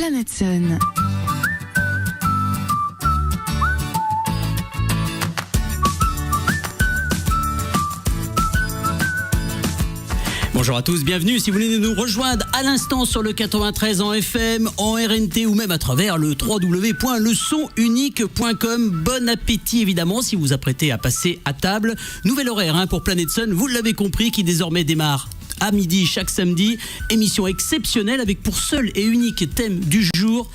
Planète Sun. Bonjour à tous, bienvenue si vous venez de nous rejoindre à l'instant sur le 93 en FM, en RNT ou même à travers le www.lesonunique.com. Bon appétit évidemment si vous vous apprêtez à passer à table. Nouvel horaire pour Planète Sun, vous l'avez compris, qui désormais démarre à midi chaque samedi. Émission exceptionnelle avec pour seul et unique thème du jour,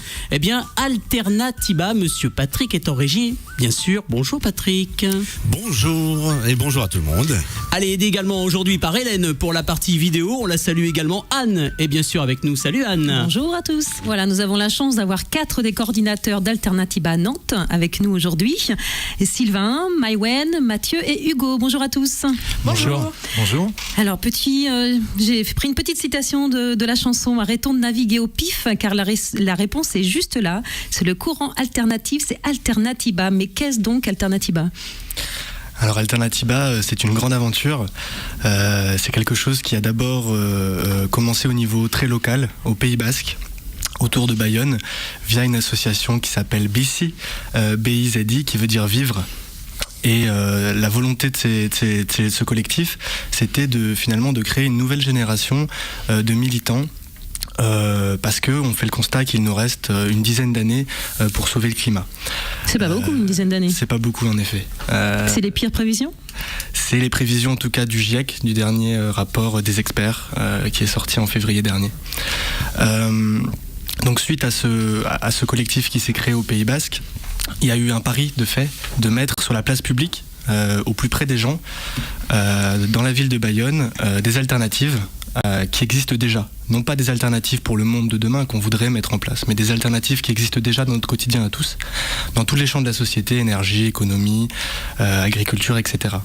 Alternativa. Monsieur Patrick est en régie, bien sûr. Bonjour Patrick. Bonjour et bonjour à tout le monde. Allez, aidé également aujourd'hui par Hélène pour la partie vidéo. On la salue également. Anne est bien sûr avec nous. Salut Anne. Bonjour à tous. Voilà, nous avons la chance d'avoir 4 des coordinateurs d'Alternativa Nantes avec nous aujourd'hui. Sylvain, Maïwen, Mathieu et Hugo. Bonjour à tous. Bonjour. Bonjour. Alors, j'ai pris une petite citation de la chanson. Arrêtons de naviguer au pif, car la réponse est juste là. C'est le courant alternatif, c'est Alternativa. Mais qu'est-ce donc Alternativa ? Alors Alternativa, c'est une grande aventure. C'est quelque chose qui a d'abord commencé au niveau très local, au Pays Basque, autour de Bayonne, via une association qui s'appelle BIZI, B-I-Z-I, qui veut dire vivre. Et la volonté de ce collectif, c'était finalement de créer une nouvelle génération de militants. Parce qu'on fait le constat qu'il nous reste une dizaine d'années pour sauver le climat. C'est pas beaucoup, une dizaine d'années. C'est pas beaucoup en effet. C'est les pires prévisions ? C'est les prévisions en tout cas du GIEC, du dernier rapport des experts qui est sorti en février dernier. Donc suite à ce collectif qui s'est créé au Pays Basque, il y a eu un pari de fait de mettre sur la place publique, au plus près des gens, dans la ville de Bayonne, des alternatives qui existent déjà. Non pas des alternatives pour le monde de demain qu'on voudrait mettre en place, mais des alternatives qui existent déjà dans notre quotidien à tous, dans tous les champs de la société, énergie, économie, agriculture, etc.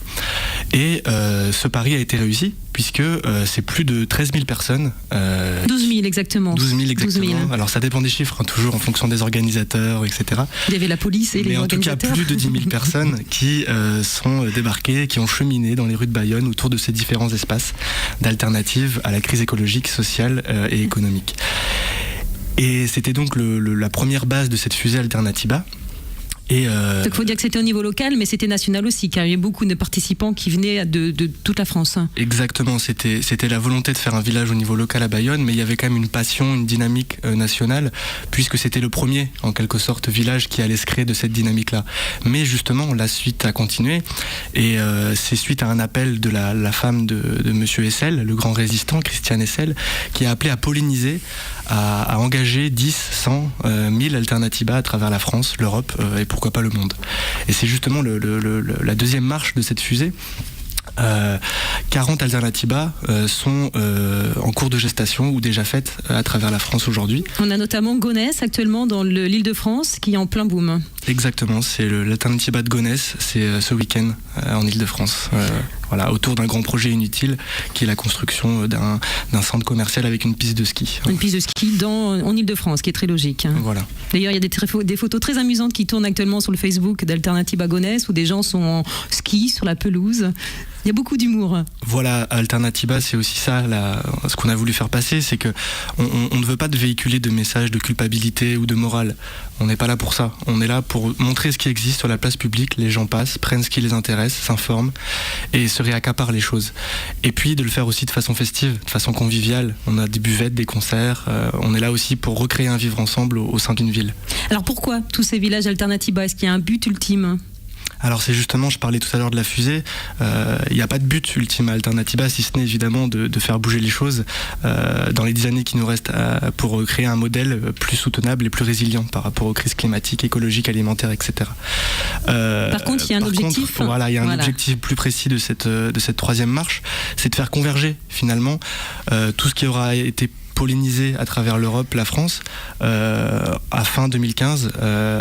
Et ce pari a été réussi, puisque c'est plus de 13 000 personnes. 12 000 exactement. 12 000 exactement. 12 000. Alors ça dépend des chiffres, toujours en fonction des organisateurs, etc. Il y avait la police et les organisateurs. Mais en tout cas, plus de 10 000 personnes qui sont débarquées, qui ont cheminé dans les rues de Bayonne autour de ces différents espaces d'alternatives à la crise écologique, sociale et économique. Et c'était donc la première base de cette fusée Alternativa. Donc il faut dire que c'était au niveau local, mais c'était national aussi, car il y avait beaucoup de participants qui venaient de toute la France. Exactement, c'était la volonté de faire un village au niveau local à Bayonne, mais il y avait quand même une passion, une dynamique nationale, puisque c'était le premier, en quelque sorte, village qui allait se créer de cette dynamique-là. Mais justement, la suite a continué, et c'est suite à un appel de la femme de Monsieur Hessel, le grand résistant, Christiane Hessel, qui a appelé à polliniser, à engager 10, 100, 1000 Alternativa à travers la France, l'Europe et pourquoi pas le monde. Et c'est justement la deuxième marche de cette fusée. 40 Alternativa sont en cours de gestation ou déjà faites à travers la France aujourd'hui. On a notamment Gonesse actuellement dans l'Île-de-France qui est en plein boom. Exactement, c'est l'Alternativa de Gonesse, c'est ce week-end en Île-de-France. Voilà, autour d'un grand projet inutile qui est la construction d'un centre commercial avec une piste de ski. Une piste de ski en Île-de-France, qui est très logique. Voilà. D'ailleurs, il y a des photos très amusantes qui tournent actuellement sur le Facebook d'Alternativa Gonesse où des gens sont en ski sur la pelouse. Il y a beaucoup d'humour. Voilà, Alternativa, c'est aussi ça, ce qu'on a voulu faire passer, c'est que on ne veut pas de véhiculer de messages de culpabilité ou de morale. On n'est pas là pour ça. On est là pour montrer ce qui existe sur la place publique. Les gens passent, prennent ce qui les intéresse, s'informent et se réaccaparent les choses. Et puis de le faire aussi de façon festive, de façon conviviale. On a des buvettes, des concerts. On est là aussi pour recréer un vivre ensemble au sein d'une ville. Alors pourquoi tous ces villages Alternativa ? Est-ce qu'il y a un but ultime ? Alors c'est justement, je parlais tout à l'heure de la fusée, il n'y a pas de but ultime à Alternativa, si ce n'est évidemment de faire bouger les choses dans les 10 années qui nous restent pour créer un modèle plus soutenable et plus résilient par rapport aux crises climatiques, écologiques, alimentaires, etc. Par contre, il y a un objectif. Il y a un objectif plus précis de cette troisième marche, c'est de faire converger finalement tout ce qui aura été pollinisé à travers l'Europe, la France, à fin 2015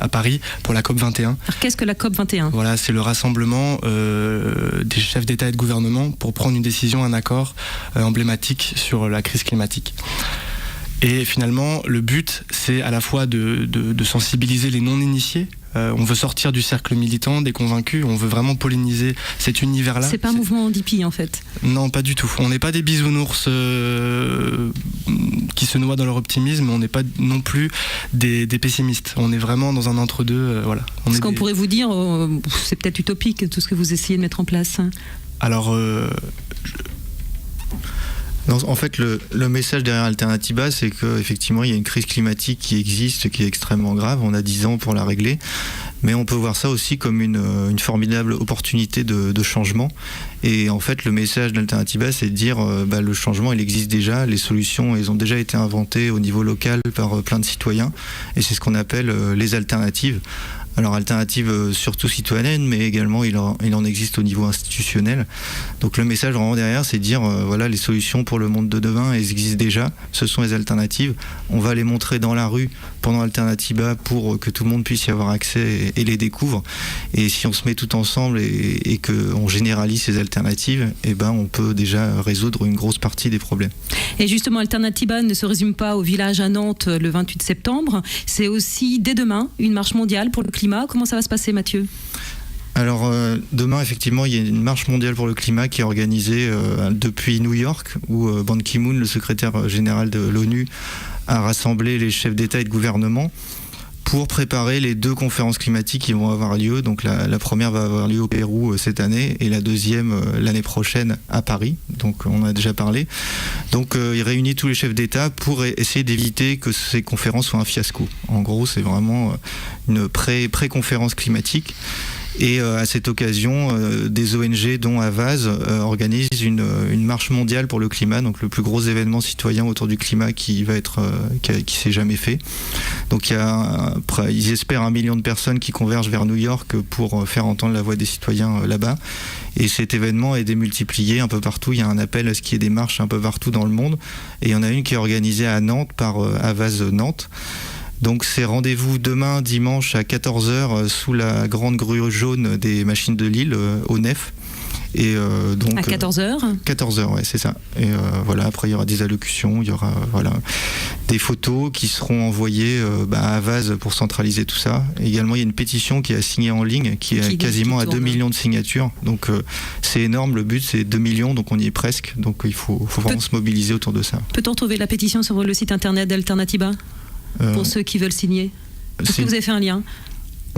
à Paris pour la COP21. Alors qu'est-ce que la COP21 ? Voilà, c'est le rassemblement des chefs d'État et de gouvernement pour prendre une décision, un accord emblématique sur la crise climatique. Et finalement, le but, c'est à la fois de sensibiliser les non-initiés On veut sortir du cercle militant, des convaincus, on veut vraiment polliniser cet univers-là. C'est pas un mouvement hippie en fait. Non, pas du tout. On n'est pas des bisounours qui se noient dans leur optimisme, on n'est pas non plus des pessimistes. On est vraiment dans un entre-deux. Voilà. Ce qu'on pourrait vous dire, c'est peut-être utopique tout ce que vous essayez de mettre en place. Alors... Non, en fait, le message derrière Alternatiba, c'est qu'effectivement, il y a une crise climatique qui existe, qui est extrêmement grave. On a 10 ans pour la régler. Mais on peut voir ça aussi comme une formidable opportunité de changement. Et en fait, le message d'Alternatiba, c'est de dire le changement, il existe déjà. Les solutions, elles ont déjà été inventées au niveau local par plein de citoyens. Et c'est ce qu'on appelle les alternatives. Alors alternative surtout citoyenne, mais également il en existe au niveau institutionnel. Donc le message vraiment derrière, c'est de dire voilà, les solutions pour le monde de demain, elles existent déjà, ce sont les alternatives. On va les montrer dans la rue pendant Alternatiba pour que tout le monde puisse y avoir accès et les découvre. Et si on se met tout ensemble et qu'on généralise ces alternatives, on peut déjà résoudre une grosse partie des problèmes. Et justement, Alternatiba ne se résume pas au village à Nantes le 28 septembre, c'est aussi dès demain une marche mondiale pour le climat. Comment ça va se passer, Mathieu ? Alors demain, effectivement, il y a une marche mondiale pour le climat qui est organisée depuis New York, où Ban Ki-moon, le secrétaire général de l'ONU, a rassemblé les chefs d'État et de gouvernement pour préparer les 2 conférences climatiques qui vont avoir lieu. Donc la première va avoir lieu au Pérou cette année et la deuxième l'année prochaine à Paris. Donc on en a déjà parlé. Donc il réunit tous les chefs d'État pour essayer d'éviter que ces conférences soient un fiasco. En gros, c'est vraiment une pré-conférence climatique. Et à cette occasion, des ONG dont Havas organisent une marche mondiale pour le climat, donc le plus gros événement citoyen autour du climat qui s'est jamais fait. Donc ils espèrent 1 million de personnes qui convergent vers New York pour faire entendre la voix des citoyens là-bas. Et cet événement est démultiplié un peu partout. Il y a un appel à ce qu'il y ait des marches un peu partout dans le monde. Et il y en a une qui est organisée à Nantes par Havas Nantes. Donc c'est rendez-vous demain dimanche à 14h sous la grande grue jaune des machines de Lille au Nef. Et donc à 14h 14h, ouais, c'est ça. Et voilà, après il y aura des allocutions, il y aura des photos qui seront envoyées à Havas pour centraliser tout ça. Et également, il y a une pétition qui est signée en ligne, qui est quasiment à 2 millions de signatures. Donc c'est énorme, le but c'est 2 millions, donc on y est presque. Donc il faut vraiment se mobiliser autour de ça. Peut-on trouver la pétition sur le site internet d'Alternatiba pour ceux qui veulent signer? Est-ce que vous avez fait un lien?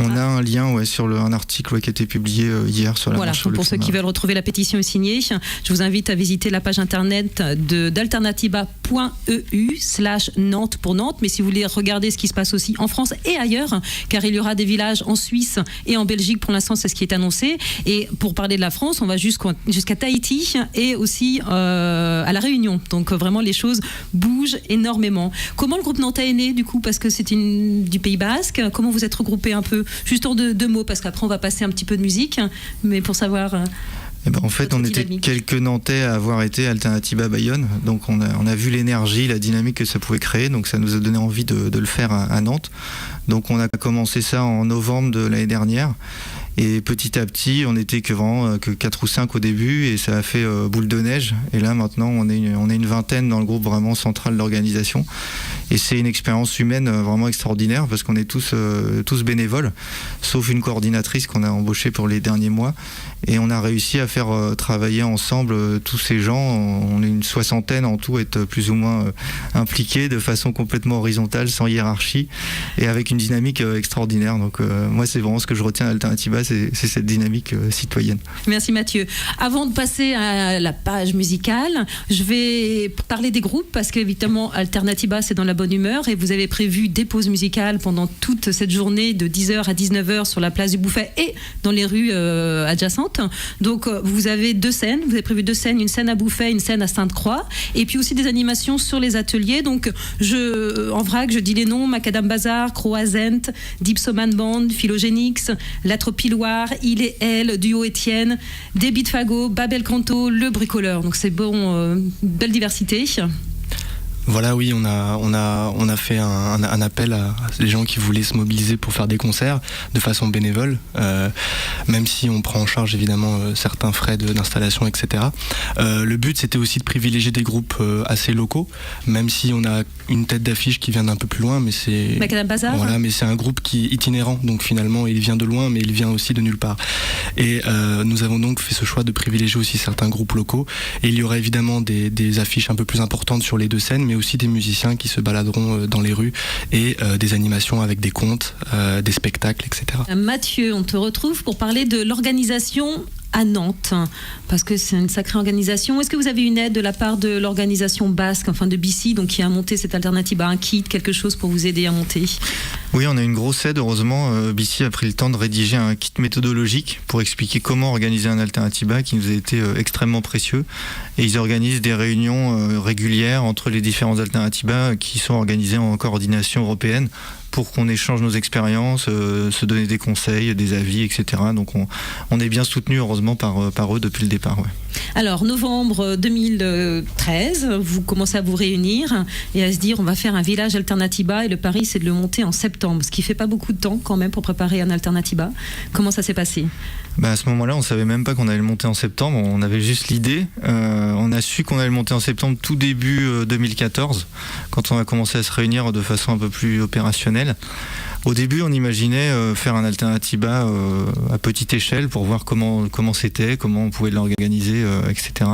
On a un lien sur un article qui a été publié hier sur la marche sur le pour climat. Ceux qui veulent retrouver la pétition signée, je vous invite à visiter la page internet d'alternatiba.eu/Nantes pour Nantes. Mais si vous voulez regarder ce qui se passe aussi en France et ailleurs, car il y aura des villages en Suisse et en Belgique, pour l'instant c'est ce qui est annoncé. Et pour parler de la France, on va jusqu'à Tahiti et aussi à La Réunion. Donc vraiment les choses bougent énormément. Comment le groupe nantais est né du coup? Parce que c'est du Pays Basque. Comment vous êtes regroupés un peu? Juste en deux mots, parce qu'après on va passer un petit peu de musique, mais pour savoir... en fait, on était quelques Nantais à avoir été Alternatiba Bayonne, donc on a vu l'énergie, la dynamique que ça pouvait créer, donc ça nous a donné envie de le faire à Nantes. Donc on a commencé ça en novembre de l'année dernière. Et petit à petit, on n'était que 4 ou 5 au début et ça a fait boule de neige. Et là, maintenant, on est une vingtaine dans le groupe vraiment central de l'organisation. Et c'est une expérience humaine vraiment extraordinaire parce qu'on est tous bénévoles, sauf une coordinatrice qu'on a embauchée pour les derniers mois. Et on a réussi à faire travailler ensemble tous ces gens. On est une 60aine en tout, être plus ou moins impliqués de façon complètement horizontale, sans hiérarchie et avec une dynamique extraordinaire. Donc moi, c'est vraiment ce que je retiens d'Alternatiba, c'est cette dynamique citoyenne. Merci Mathieu. Avant de passer à la page musicale, je vais parler des groupes parce qu'évidemment Alternatiba c'est dans la bonne humeur et vous avez prévu des pauses musicales pendant toute cette journée de 10h à 19h sur la place du Bouffet et dans les rues adjacentes. Donc vous avez 2 scènes, vous avez prévu 2 scènes, une scène à Bouffet, une scène à Sainte-Croix et puis aussi des animations sur les ateliers. Donc en vrac, je dis les noms: Macadam Bazar, Croazent, Dipsoman Band, Philogénix, L'Atropiloire, Il et Elle, Duo Étienne, Débit Fagot, Babel Canto, Le Bricoleur. Donc c'est bon, belle diversité. Voilà, oui, on a fait un appel à des gens qui voulaient se mobiliser pour faire des concerts de façon bénévole, même si on prend en charge évidemment certains frais d'installation, etc. Le but, c'était aussi de privilégier des groupes assez locaux, même si on a une tête d'affiche qui vient d'un peu plus loin, mais c'est Macadam Bazar. Voilà, mais c'est un groupe qui est itinérant, donc finalement il vient de loin, mais il vient aussi de nulle part. Et nous avons donc fait ce choix de privilégier aussi certains groupes locaux. Et il y aura évidemment des affiches un peu plus importantes sur les deux scènes, mais aussi des musiciens qui se baladeront dans les rues et des animations avec des contes, des spectacles, etc. Mathieu, on te retrouve pour parler de l'organisation à Nantes, parce que c'est une sacrée organisation. Est-ce que vous avez une aide de la part de l'organisation basque, enfin de BICI, donc qui a monté cette alternative, un kit, quelque chose pour vous aider à monter? Oui, on a une grosse aide, heureusement. BICI a pris le temps de rédiger un kit méthodologique pour expliquer comment organiser un Alternatiba qui nous a été extrêmement précieux. Et ils organisent des réunions régulières entre les différents Alternatiba qui sont organisés en coordination européenne pour qu'on échange nos expériences, se donner des conseils, des avis, etc. Donc on est bien soutenu heureusement par eux depuis le départ. Ouais. Alors, novembre 2013, vous commencez à vous réunir et à se dire on va faire un village Alternatiba, et le pari c'est de le monter en septembre, ce qui fait pas beaucoup de temps quand même pour préparer un Alternatiba. Comment ça s'est passé? À ce moment-là, on savait même pas qu'on allait le monter en septembre, on avait juste l'idée. On a su qu'on allait le monter en septembre tout début 2014, quand on a commencé à se réunir de façon un peu plus opérationnelle. Au début, on imaginait faire un Alternatiba à petite échelle pour voir comment c'était, comment on pouvait l'organiser, etc.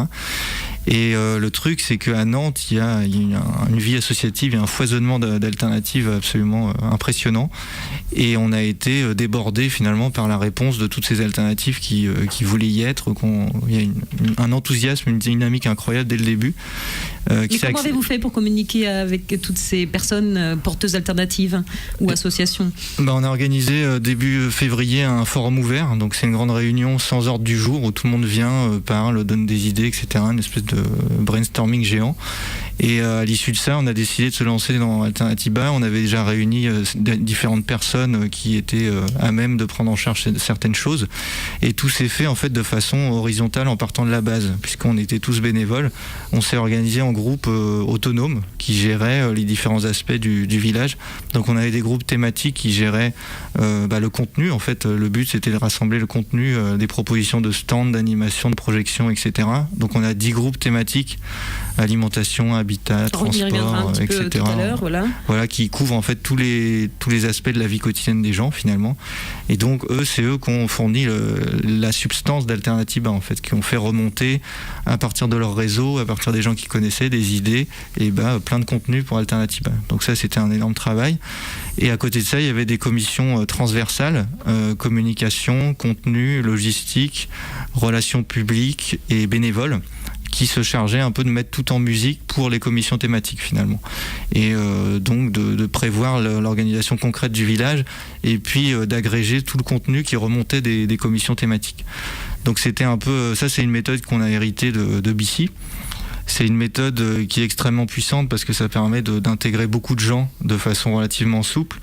Et le truc, c'est qu'à Nantes, il y a une vie associative, il y a un foisonnement d'alternatives absolument impressionnant. Et on a été débordé finalement par la réponse de toutes ces alternatives qui voulaient y être. Il y a un enthousiasme, une dynamique incroyable dès le début. Mais comment avez-vous fait pour communiquer avec toutes ces personnes porteuses alternatives ou associations? On a organisé début février un forum ouvert. Donc c'est une grande réunion sans ordre du jour où tout le monde vient, parle, donne des idées, etc. Une espèce de brainstorming géant. Et à l'issue de ça, on a décidé de se lancer dans Alternatiba. On avait déjà réuni différentes personnes qui étaient à même de prendre en charge certaines choses. Et tout s'est fait en fait de façon horizontale en partant de la base, puisqu'on était tous bénévoles. On s'est organisé en groupes autonomes qui géraient les différents aspects du village. Donc on avait des groupes thématiques qui géraient le contenu. En fait, le but c'était de rassembler le contenu des propositions de stands, d'animation, de projections, etc. Donc on a 10 groupes thématiques: alimentation, habitat, transport, etc. Tout à l'heure, voilà, qui couvrent en fait tous les aspects de la vie quotidienne des gens finalement. Et donc c'est eux qui ont fourni la substance d'Alternatiba en fait, qui ont fait remonter à partir de leur réseau, à partir des gens qui connaissaient, des idées et plein de contenu pour Alternatiba. Donc ça, c'était un énorme travail. Et à côté de ça, il y avait des commissions transversales, communication, contenu, logistique, relations publiques et bénévoles, qui se chargeait un peu de mettre tout en musique pour les commissions thématiques finalement. Et donc de prévoir l'organisation concrète du village et puis d'agréger tout le contenu qui remontait des commissions thématiques. Donc c'était un peu, ça c'est une méthode qu'on a héritée de BICI. C'est une méthode qui est extrêmement puissante parce que ça permet d'intégrer beaucoup de gens de façon relativement souple.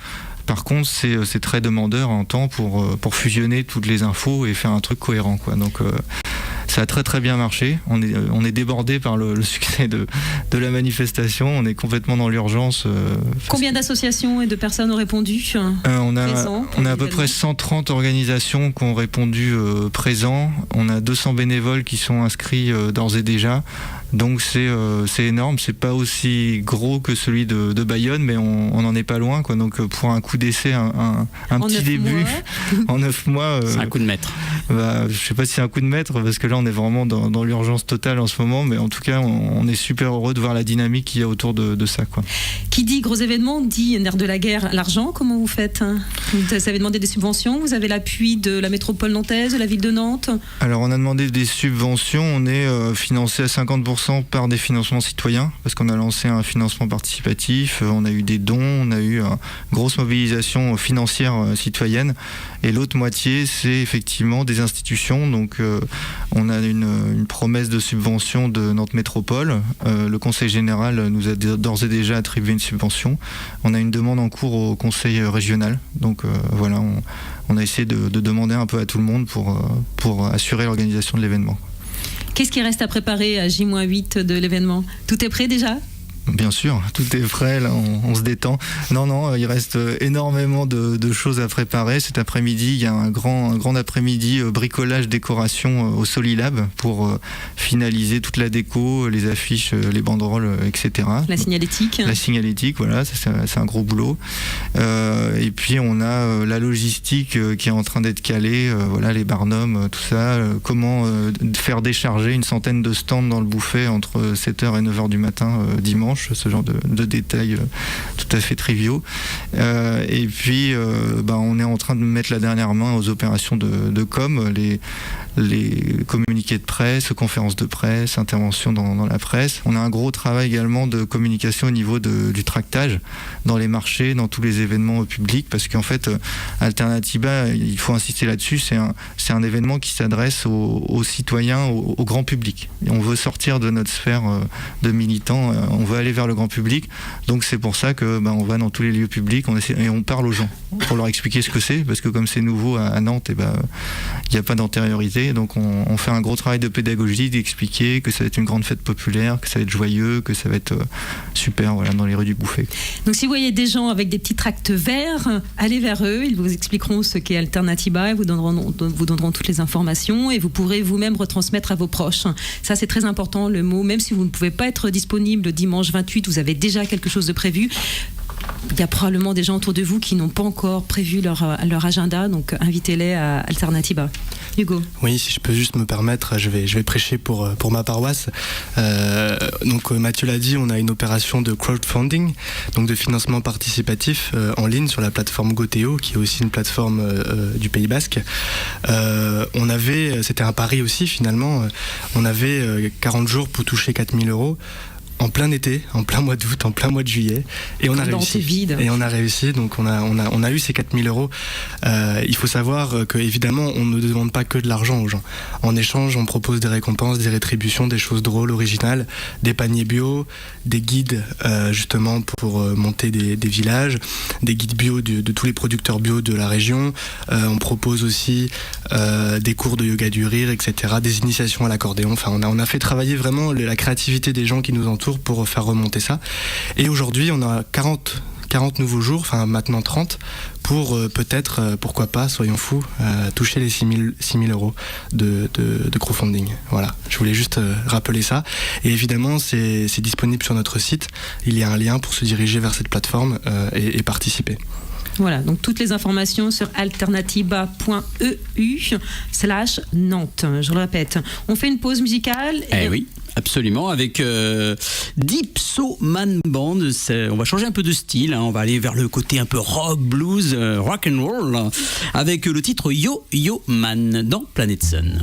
Par contre, c'est très demandeur en temps pour fusionner toutes les infos et faire un truc cohérent, quoi. Donc ça a très très bien marché. On est débordé par le succès de la manifestation. On est complètement dans l'urgence. Combien d'associations et de personnes ont répondu on a à peu près 130 organisations qui ont répondu présents. On a 200 bénévoles qui sont inscrits d'ores et déjà. Donc c'est énorme, c'est pas aussi gros que celui de Bayonne, mais on n'en est pas loin, quoi. Donc pour un coup d'essai, un petit début en 9 mois. C'est un coup de maître. Je sais pas si c'est un coup de maître, parce que là on est vraiment dans l'urgence totale en ce moment, mais en tout cas on est super heureux de voir la dynamique qu'il y a autour de ça, quoi. Qui dit gros événement dit nerf de la guerre, l'argent. Comment vous faites? Vous avez demandé des subventions, vous avez l'appui de la métropole nantaise, de la ville de Nantes? Alors on a demandé des subventions, on est financé à 50% par des financements citoyens, parce qu'on a lancé un financement participatif, on a eu des dons, on a eu une grosse mobilisation financière citoyenne, et l'autre moitié c'est effectivement des institutions. Donc on a une promesse de subvention de Nantes Métropole, le Conseil général nous a d'ores et déjà attribué une subvention, on a une demande en cours au Conseil régional, donc voilà, on a essayé de demander un peu à tout le monde pour assurer l'organisation de l'événement. Qu'est-ce qui reste à préparer à J-8 de l'événement? Tout est prêt déjà? Bien sûr, tout est frais, là, on se détend. Non, il reste énormément de choses à préparer. Cet après-midi, il y a un grand après-midi bricolage, décoration au Solilab pour finaliser toute la déco, les affiches, les banderoles, etc. La signalétique. La signalétique, voilà, c'est un gros boulot. Et puis on a la logistique qui est en train d'être calée, voilà, les barnums, tout ça. Comment faire décharger une centaine de stands dans le buffet entre 7h et 9h du matin dimanche. Ce genre de détails tout à fait triviaux. Et puis, on est en train de mettre la dernière main aux opérations de com, les communiqués de presse, conférences de presse, interventions dans la presse. On a un gros travail également de communication au niveau du tractage dans les marchés, dans tous les événements publics, parce qu'en fait, Alternatiba, il faut insister là-dessus, c'est un événement qui s'adresse aux citoyens, au grand public. Et on veut sortir de notre sphère de militants, on veut aller vers le grand public, donc c'est pour ça que on va dans tous les lieux publics, et on parle aux gens pour leur expliquer ce que c'est, parce que comme c'est nouveau à Nantes, il n'y a pas d'antériorité, donc on fait un gros travail de pédagogie, d'expliquer que ça va être une grande fête populaire, que ça va être joyeux, que ça va être super, voilà, dans les rues du Bouffay. Donc si vous voyez des gens avec des petits tracts verts, allez vers eux, ils vous expliqueront ce qu'est Alternatiba, ils vous donneront toutes les informations, et vous pourrez vous-même retransmettre à vos proches. Ça, c'est très important, le mot, même si vous ne pouvez pas être disponible le dimanche 28, vous avez déjà quelque chose de prévu. Il y a probablement des gens autour de vous qui n'ont pas encore prévu leur agenda, donc invitez-les à Alternatiba. Hugo. Oui, si je peux juste me permettre, je vais prêcher pour ma paroisse. Donc Mathieu l'a dit, on a une opération de crowdfunding, donc de financement participatif en ligne sur la plateforme Goteo, qui est aussi une plateforme du Pays Basque. C'était un pari aussi finalement, on avait 40 jours pour toucher 4 000 €. En plein été, en plein mois d'août, en plein mois de juillet, et on a réussi. Vide. Et on a réussi, donc on a eu ces 4 000 €. Il faut savoir que évidemment, on ne demande pas que de l'argent aux gens. En échange, on propose des récompenses, des rétributions, des choses drôles, originales, des paniers bio, des guides justement pour monter des villages, des guides bio de tous les producteurs bio de la région. On propose aussi des cours de yoga du rire, etc., des initiations à l'accordéon. Enfin, on a fait travailler vraiment la créativité des gens qui nous entourent pour faire remonter ça. Et aujourd'hui, on a 40 nouveaux jours, enfin maintenant 30, pour peut-être, pourquoi pas, soyons fous, toucher les 6 000 € de crowdfunding. Voilà, je voulais juste rappeler ça. Et évidemment, c'est disponible sur notre site. Il y a un lien pour se diriger vers cette plateforme et participer. Voilà, donc toutes les informations sur alternatiba.eu/Nantes. Je le répète. On fait une pause musicale. Oui. Absolument, avec Dipsoman Band. On va changer un peu de style, on va aller vers le côté un peu rock, blues, rock and roll, avec le titre Yo Yo Man dans Planet Sun.